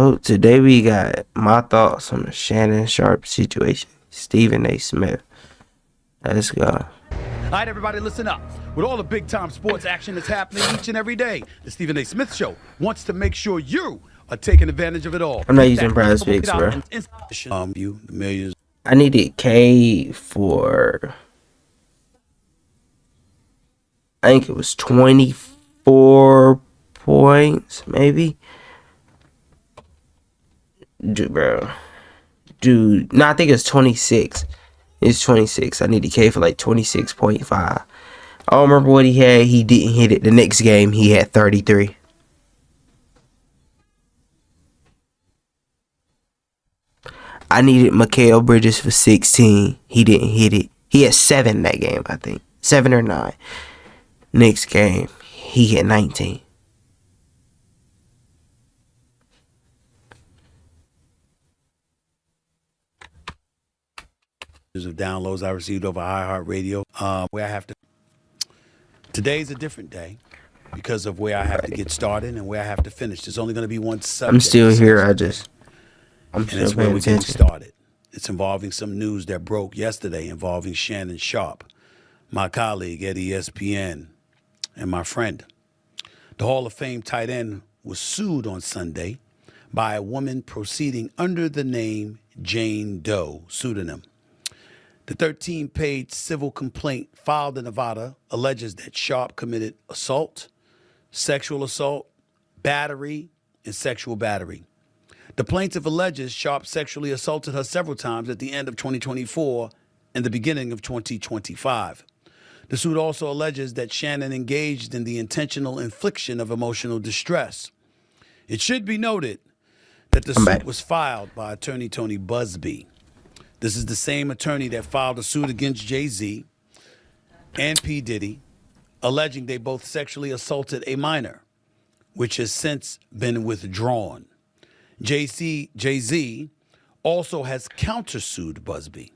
So today we got my thoughts on the Shannon Sharpe situation. Stephen A. Smith. Let's go. All right, everybody, listen up. With all the big-time sports action that's happening each and every day, the Stephen A. Smith Show wants to make sure you are taking advantage of it all. I'm not using prize picks, bro. You the millions. I needed K for, I think it was 24 points, maybe. Dude, bro. Dude, no, I think it's 26. It's 26. I needed K for like 26.5. I don't remember what he had. He didn't hit it. The next game, he had 33. I needed Mikal Bridges for 16. He didn't hit it. He had 7 that game, I think. 7 or 9. Next game, he hit 19. Of downloads I received over iHeartRadio, where I have to. Today's a different day because of where I have to get started and where I have to finish. There's only going to be one subject. I'm still here. I'm and still it's where paying we're getting attention. started. It's involving some news that broke yesterday involving Shannon Sharpe, my colleague at ESPN, and my friend. The Hall of Fame tight end was sued on Sunday by a woman proceeding under the name Jane Doe pseudonym. The 13-page civil complaint filed in Nevada alleges that Sharpe committed assault, sexual assault, battery, and sexual battery. The plaintiff alleges Sharpe sexually assaulted her several times at the end of 2024 and the beginning of 2025. The suit also alleges that Shannon engaged in the intentional infliction of emotional distress. It should be noted that the suit was filed by attorney Tony Busby. This is the same attorney that filed a suit against Jay-Z and P. Diddy, alleging they both sexually assaulted a minor, which has since been withdrawn. Jay-Z also has countersued Busby.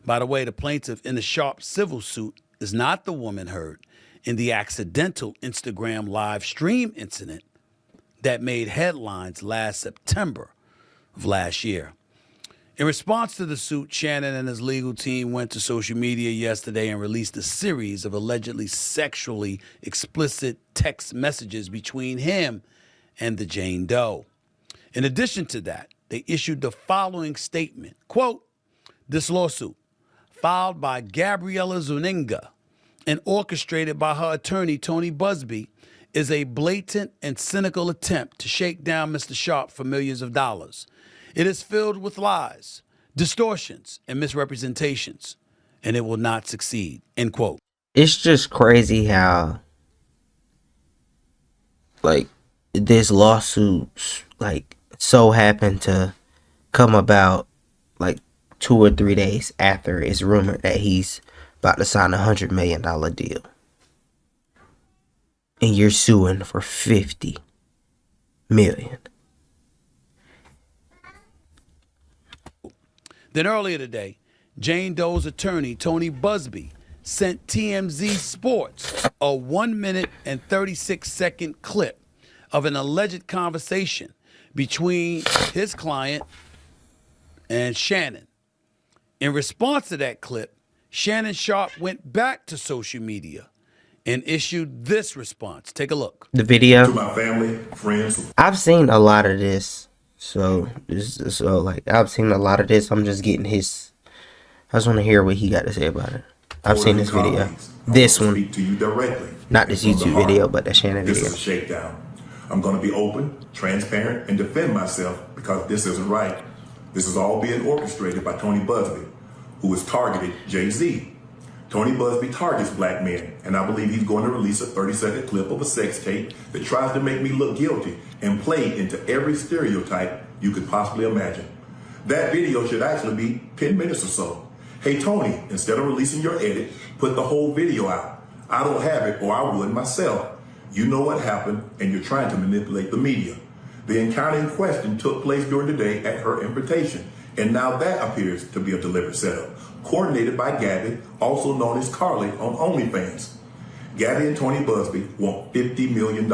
By the way, the plaintiff in the Sharpe civil suit is not the woman heard in the accidental Instagram live stream incident that made headlines last September of last year. In response to the suit, Shannon and his legal team went to social media yesterday and released a series of allegedly sexually explicit text messages between him and the Jane Doe. In addition to that, they issued the following statement, quote, "This lawsuit, filed by Gabriela Zuniga and orchestrated by her attorney, Tony Busby, is a blatant and cynical attempt to shake down Mr. Sharpe for millions of dollars. It is filled with lies, distortions, and misrepresentations, and it will not succeed," end quote. It's just crazy how, like, this lawsuit, like, so happened to come about, like, 2 or 3 days after it's rumored that he's about to sign $100 million deal. And you're suing for $50 million. Then earlier today, Jane Doe's attorney, Tony Busby, sent TMZ Sports a 1 minute and 36-second clip of an alleged conversation between his client and Shannon. In response to that clip, Shannon Sharpe went back to social media and issued this response. Take a look. The video. To my family, friends. I've seen a lot of this. I've seen a lot of this. I'm just getting his. I just want to hear what he got to say about it. I've seen this video. This one. Speak to you directly. Not this YouTube video, but the Shannon This video. is a shakedown. I'm going to be open, transparent, and defend myself because this isn't right. This is all being orchestrated by Tony Busby, who has targeted Jay-Z. Tony Busby targets black men, and I believe he's going to release a 30-second clip of a sex tape that tries to make me look guilty and play into every stereotype you could possibly imagine. That video should actually be 10 minutes or so. Hey, Tony, instead of releasing your edit, put the whole video out. I don't have it, or I would myself. You know what happened, and you're trying to manipulate the media. The encounter in question took place during the day at her invitation, and now that appears to be a deliberate setup, coordinated by Gabby, also known as Carly on OnlyFans. Gabby and Tony Busby want $50 million.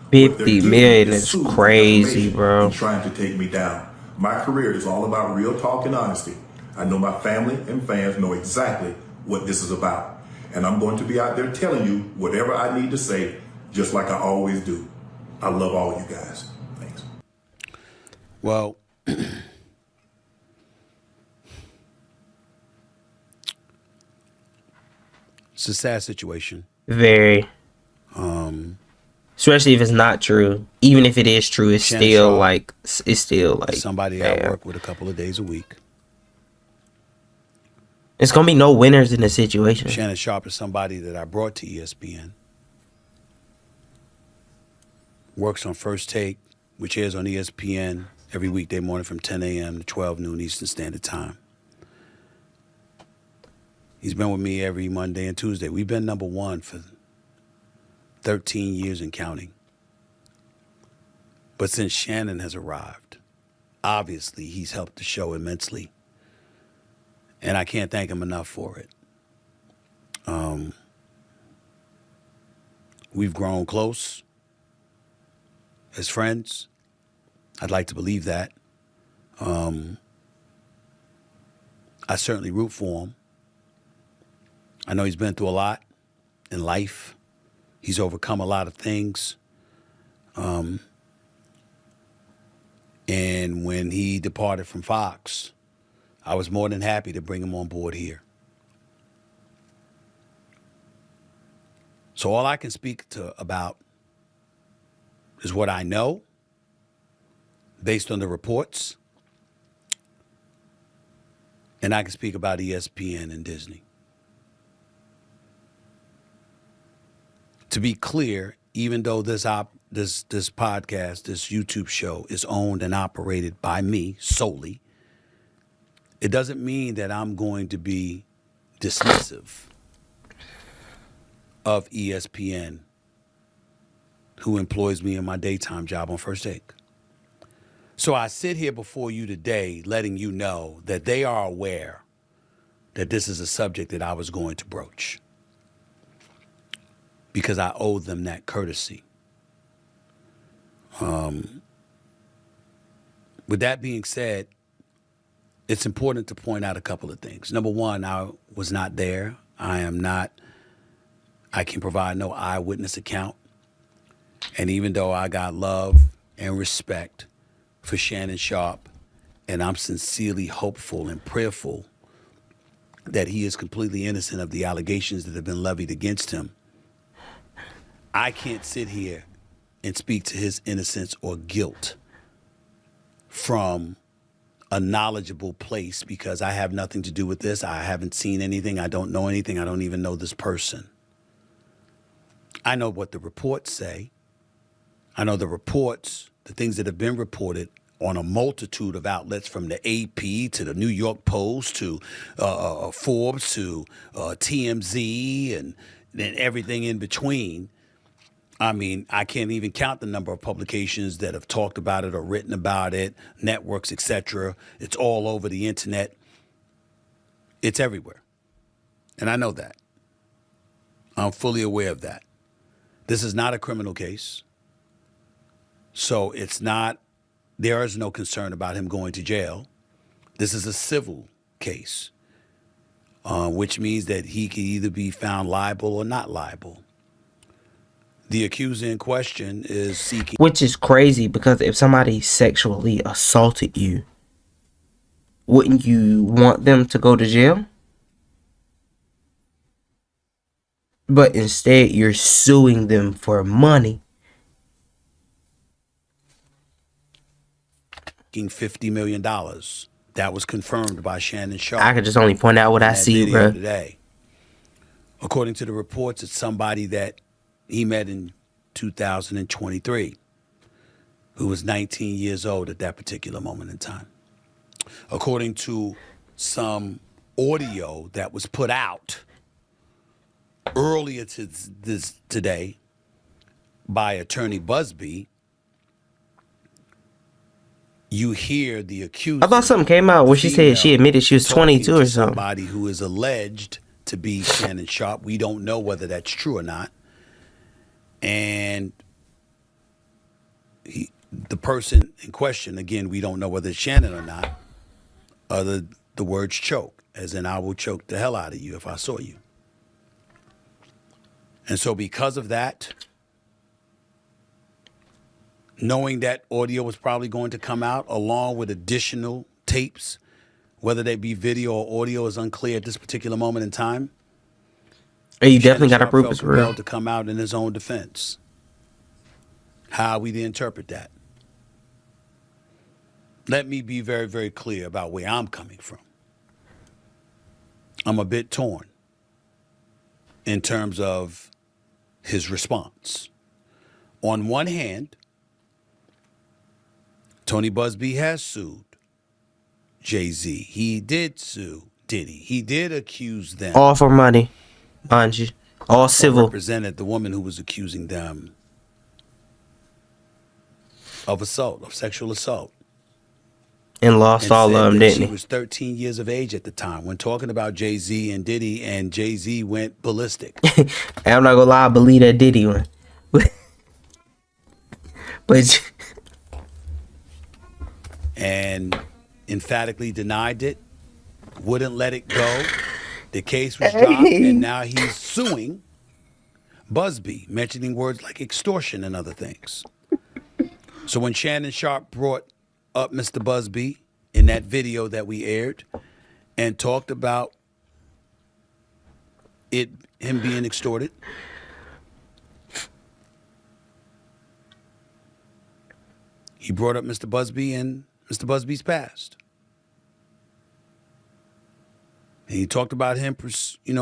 What they're 50 doing million is is suing for crazy, defamation and bro. trying to take me down. My career is all about real talk and honesty. I know my family and fans know exactly what this is about. And I'm going to be out there telling you whatever I need to say, just like I always do. I love all you guys. Thanks. Well, it's a sad situation. Very. Especially if it's not true. Even if it is true, Shannon Sharpe it's still is like, somebody I damn. work with a couple of days a week. It's gonna be no winners in the situation. Shannon Sharpe is somebody that I brought to ESPN. Works on First Take, which airs on ESPN every weekday morning from 10 a.m. to 12 noon Eastern Standard Time. He's been with me every Monday and Tuesday. We've been number one for 13 years and counting. But since Shannon has arrived, obviously he's helped the show immensely. And I can't thank him enough for it. We've grown close as friends. I'd like to believe that. I certainly root for him. I know he's been through a lot in life. He's overcome a lot of things. And when he departed from Fox, I was more than happy to bring him on board here. So all I can speak about is what I know based on the reports. And I can speak about ESPN and Disney. To be clear, even though this podcast, this YouTube show is owned and operated by me solely, it doesn't mean that I'm going to be dismissive of ESPN, who employs me in my daytime job on First Take. So I sit here before you today letting you know that they are aware that this is a subject that I was going to broach, because I owe them that courtesy. With that being said, it's important to point out a couple of things. Number one, I was not there. I can provide no eyewitness account. And even though I got love and respect for Shannon Sharpe, and I'm sincerely hopeful and prayerful that he is completely innocent of the allegations that have been levied against him, I can't sit here and speak to his innocence or guilt from a knowledgeable place, because I have nothing to do with this. I haven't seen anything. I don't know anything. I don't even know this person. I know what the reports say. I know the reports, the things that have been reported on a multitude of outlets, from the AP to the New York Post to Forbes to TMZ and everything in between. I mean, I can't even count the number of publications that have talked about it or written about it, networks, etc. It's all over the internet. It's everywhere. And I know that. I'm fully aware of that. This is not a criminal case. So there is no concern about him going to jail. This is a civil case, which means that he can either be found liable or not liable. The accuser in question is seeking... Which is crazy, because if somebody sexually assaulted you, wouldn't you want them to go to jail? But instead, you're suing them for money. $50 million. That was confirmed by Shannon Sharpe. I could just only point out what I see, bro. Today. According to the reports, it's somebody that he met in 2023, who was 19 years old at that particular moment in time. According to some audio that was put out earlier today by Attorney Busby, you hear the accuser... I thought something came out where she said she admitted she was 22 or something. Somebody who is alleged to be Shannon Sharpe. We don't know whether that's true or not. And the person in question, again, we don't know whether it's Shannon or not, uttered the words choke, as in I will choke the hell out of you if I saw you. And so because of that, knowing that audio was probably going to come out along with additional tapes, whether they be video or audio is unclear at this particular moment in time, Hey, you Shannon definitely got to Sharpe prove felt it's real. compelled to come out in his own defense. How we interpret that? Let me be very, very clear about where I'm coming from. I'm a bit torn in terms of his response. On one hand, Tony Busby has sued Jay-Z. He did sue Diddy. He did accuse them, All for money, mind you. All or civil. represented the woman who was accusing them of assault, of sexual assault. And lost And all said of them, that she didn't he? was 13 years of age at the time when talking about Jay-Z and Diddy, and Jay-Z went ballistic. And I'm not gonna lie, I believe that Diddy one. But And emphatically denied it, wouldn't let it go. The case was dropped, and now he's suing Busby, mentioning words like extortion and other things. So when Shannon Sharpe brought up Mr. Busby in that video that we aired and talked about him being extorted, he brought up Mr. Busby and Mr. Busby's past. And he talked about him,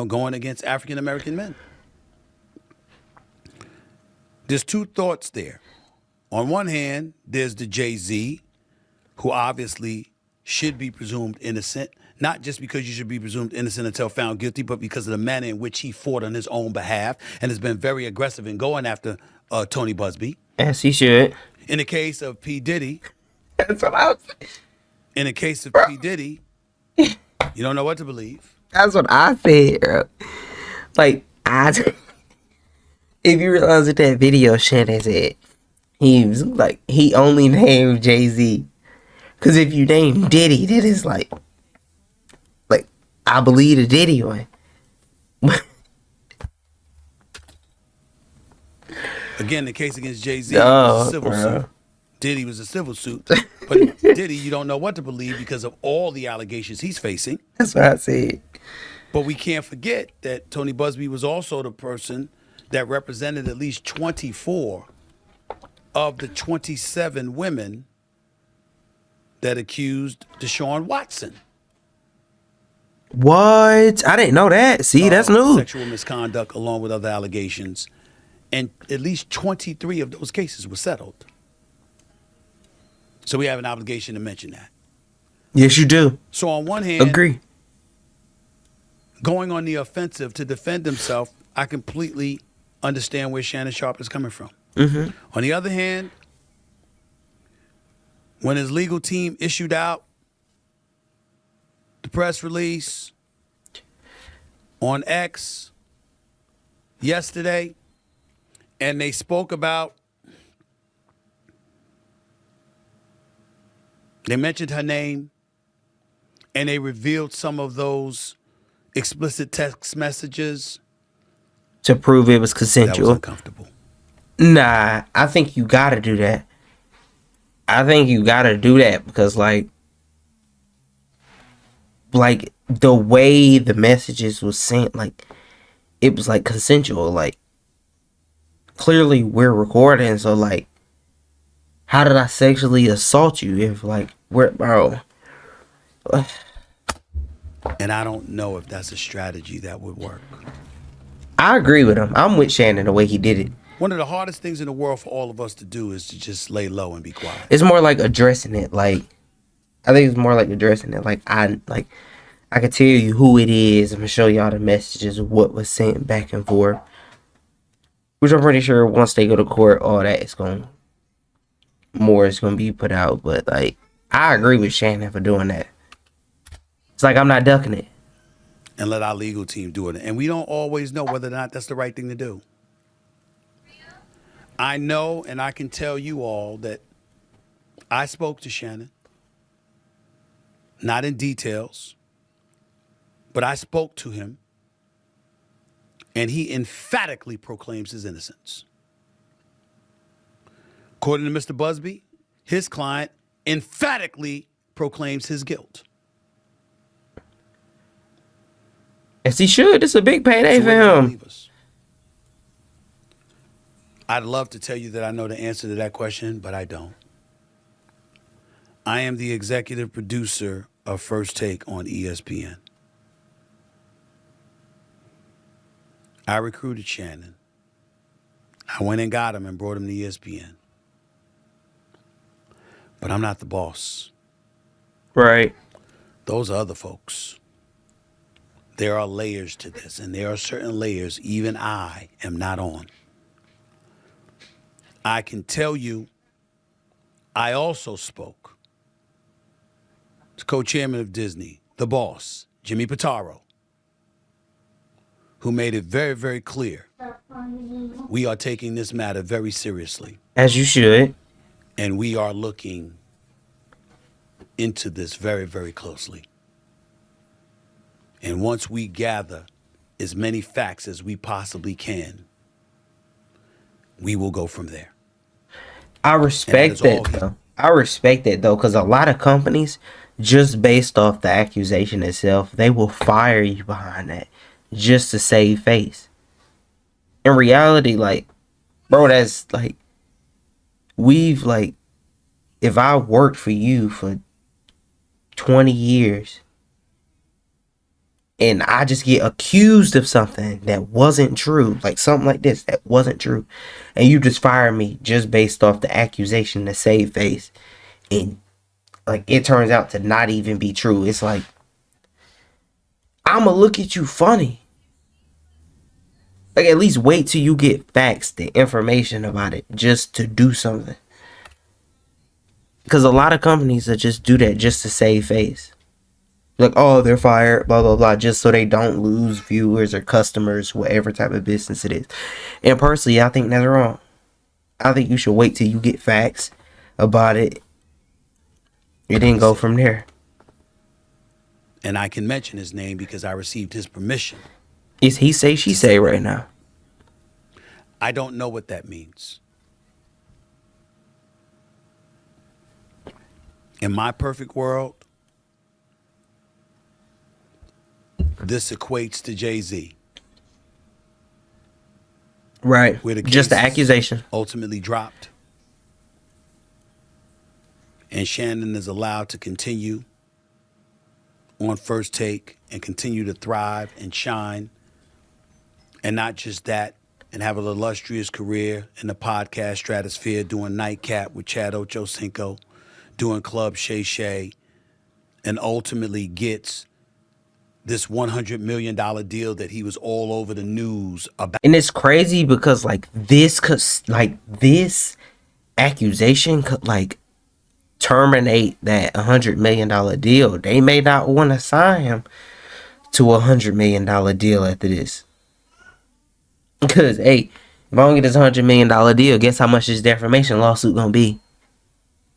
going against African American men. There's two thoughts there. On one hand, there's the Jay-Z, who obviously should be presumed innocent, not just because you should be presumed innocent until found guilty, but because of the manner in which he fought on his own behalf and has been very aggressive in going after Tony Busby. as he should. In the case of P. Diddy, That's what I was saying. in the case of P. Diddy, you don't know what to believe. That's what I said, bro. Like, if you realize that video Shannon said, he was like, he only named Jay-Z. Because if you name Diddy, that is like, I believe the Diddy one. Again, the case against Jay-Z was a civil suit. Diddy was a civil suit. But Diddy, you don't know what to believe because of all the allegations he's facing. That's what I said. But we can't forget that Tony Busby was also the person that represented at least 24 of the 27 women that accused Deshaun Watson. What? I didn't know that. See, that's new. Sexual misconduct along with other allegations. And at least 23 of those cases were settled. So we have an obligation to mention that. Yes, you do. So on one hand, Agree. going on the offensive to defend himself, I completely understand where Shannon Sharpe is coming from. Mm-hmm. On the other hand, when his legal team issued out the press release on X yesterday, and they spoke about, they mentioned her name, and they revealed some of those explicit text messages, To prove it was that was consensual. uncomfortable. Nah, I think you gotta do that. I think you gotta do that because, like the way the messages was sent, like, it was, like, consensual. Like, clearly we're recording, so, like, how did I sexually assault you if, like, bro. And I don't know if that's a strategy that would work. I agree with him. I'm with Shannon the way he did it. One of the hardest things in the world for all of us to do is to just lay low and be quiet. It's more like addressing it. Like, I think it's more like addressing it. Like, I can tell you who it is. I'm gonna show y'all the messages of what was sent back and forth. Which I'm pretty sure once they go to court, all that is gonna be put out. But, like, I agree with Shannon for doing that. It's like I'm not ducking it. And let our legal team do it. And we don't always know whether or not that's the right thing to do. I know and I can tell you all that I spoke to Shannon, not in details, but I spoke to him, and he emphatically proclaims his innocence. According to Mr. Busby, his client emphatically proclaims his guilt. As he should. It's a big payday So for where does that him. leave us? I'd love to tell you that I know the answer to that question, but I don't. I am the executive producer of First Take on ESPN. I recruited Shannon. I went and got him and brought him to ESPN. But I'm not the boss. Right. Those are other folks. There are layers to this, and there are certain layers even I am not on. I can tell you, I also spoke to co-chairman of Disney, the boss, Jimmy Pitaro, who made it very, very clear we are taking this matter very seriously, As you should. and we are looking into this very, very closely. And once we gather as many facts as we possibly can, we will go from there. I respect that though. I respect that though, because a lot of companies, just based off the accusation itself, they will fire you behind that just to save face. In reality, like, bro, that's like, we've like, if I worked for you for 20 years and I just get accused of something that wasn't true, like something like this that wasn't true, and you just fire me just based off the accusation to save face, and like it turns out to not even be true, it's like I'ma look at you funny. Like, at least wait till you get facts, the information about it, just to do something. Because a lot of companies that just do that just to save face. Like, oh, they're fired, blah, blah, blah, just so they don't lose viewers or customers, whatever type of business it is. And personally, I think that's wrong. I think you should wait till you get facts about it and then go from there. And I can mention his name because I received his permission. It's he say, she say right now. I don't know what that means. In my perfect world, this equates to Jay-Z. Right. Where the Just the case accusation. ultimately dropped. And Shannon is allowed to continue on First Take and continue to thrive and shine. And not just that, and have an illustrious career in the podcast stratosphere, doing Nightcap with Chad Ochocinco, doing Club Shay Shay, and ultimately gets this $100 million deal that he was all over the news about. And it's crazy because this accusation could like terminate that $100 million deal. They may not want to sign him to $100 million deal after this. Because, hey, if I don't get this $100 million deal, guess how much this defamation lawsuit gonna be?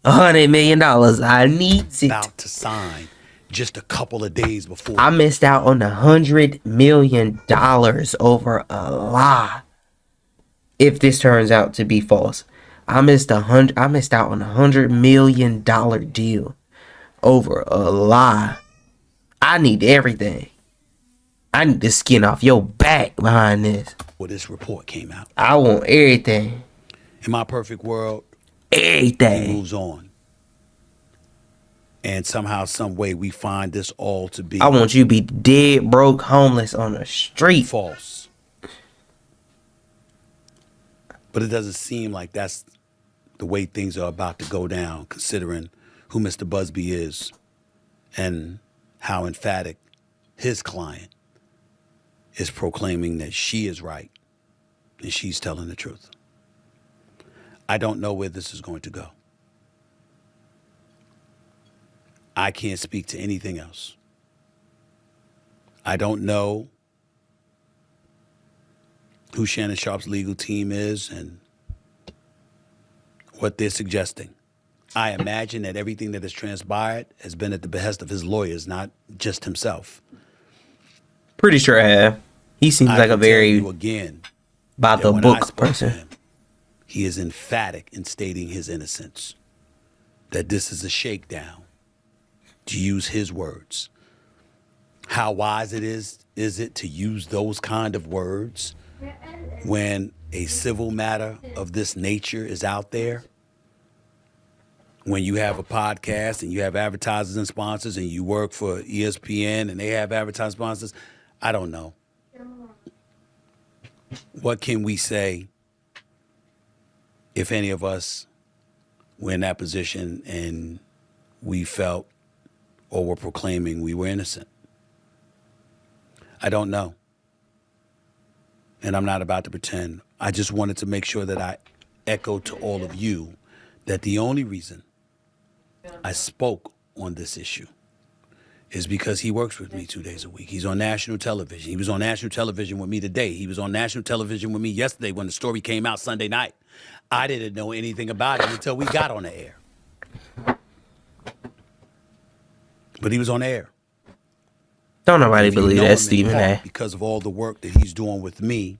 $100 million. I need it. About to sign just a couple of days before. I missed out on $100 million over a lie. If this turns out to be false, I missed out on $100 million deal over a lie. I need everything. I need the skin off your back behind this. Well, this report came out. I want everything. In my perfect world, Everything. he moves on. And somehow, some way, we find this all to be I want you to be dead, broke, homeless on the street. false. But it doesn't seem like that's the way things are about to go down, considering who Mr. Busby is and how emphatic his client is proclaiming that she is right and she's telling the truth. I don't know where this is going to go. I can't speak to anything else. I don't know who Shannon Sharpe's legal team is and what they're suggesting. I imagine that everything that has transpired has been at the behest of his lawyers, not just himself. Pretty sure I have. He seems I like a can tell you very again by that the when I book spoke to person. him, he is emphatic in stating his innocence, that this is a shakedown, to use his words. How wise is it to use those kind of words when a civil matter of this nature is out there? When you have a podcast and you have advertisers and sponsors and you work for ESPN and they have advertising sponsors, I don't know. What can we say if any of us were in that position and we felt or were proclaiming we were innocent? I don't know. And I'm not about to pretend. I just wanted to make sure that I echo to all of you that the only reason I spoke on this issue is because he works with me 2 days a week. He's on national television. He was on national television with me today. He was on national television with me yesterday when the story came out Sunday night. I didn't know anything about it until we got on the air. But he was on air. Don't nobody If you believe know that, him in Stephen part A. because of all the work that he's doing with me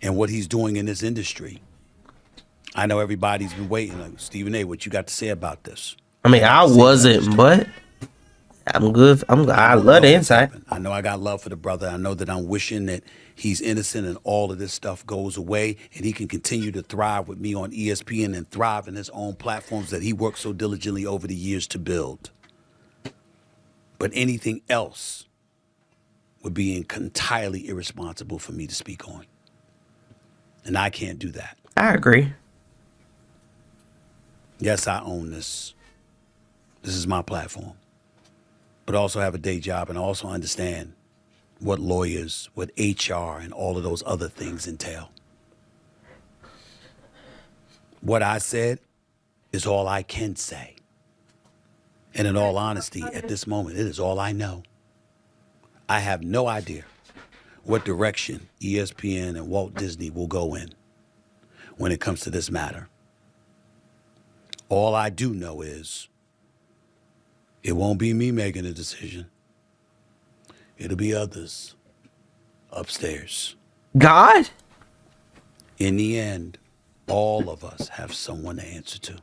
and what he's doing in this industry. I know everybody's been waiting. Like, Stephen A., what you got to say about this? I mean, I Say what wasn't, understand. but I'm good. I love the insight. I know I got love for the brother. I know that I'm wishing that he's innocent and all of this stuff goes away and he can continue to thrive with me on ESPN and thrive in his own platforms that he worked so diligently over the years to build. But anything else would be entirely irresponsible for me to speak on. And I can't do that. I agree. Yes, I own this. This is my platform. But I also have a day job and I also understand what lawyers, what HR, and all of those other things entail. What I said is all I can say. And in all honesty, at this moment, it is all I know. I have no idea what direction ESPN and Walt Disney will go in when it comes to this matter. All I do know is it won't be me making a decision. It'll be others upstairs. God? In the end, all of us have someone to answer to.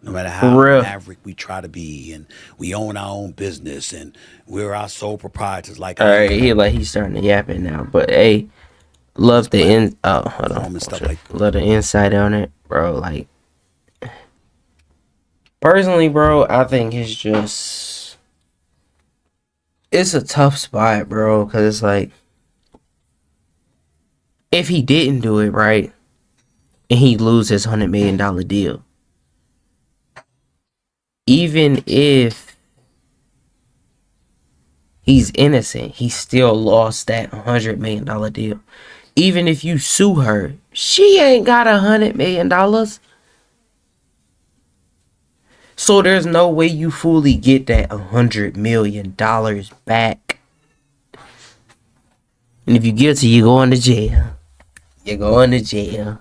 No matter For how real. maverick we try to be, and we own our own business, and we're our sole proprietors. Like All right, he's starting to yap it now. But hey, love the hold on. and stuff like Love the insight on it, bro. Like, personally, bro, I think it's a tough spot, bro, because it's like, if he didn't do it right, and he lose his $100 million deal, even if he's innocent, he still lost that $100 million deal. Even if you sue her, she ain't got $100 million. So there's no way you fully get that $100 million back. And if you guilty, you going to jail. You're going to jail.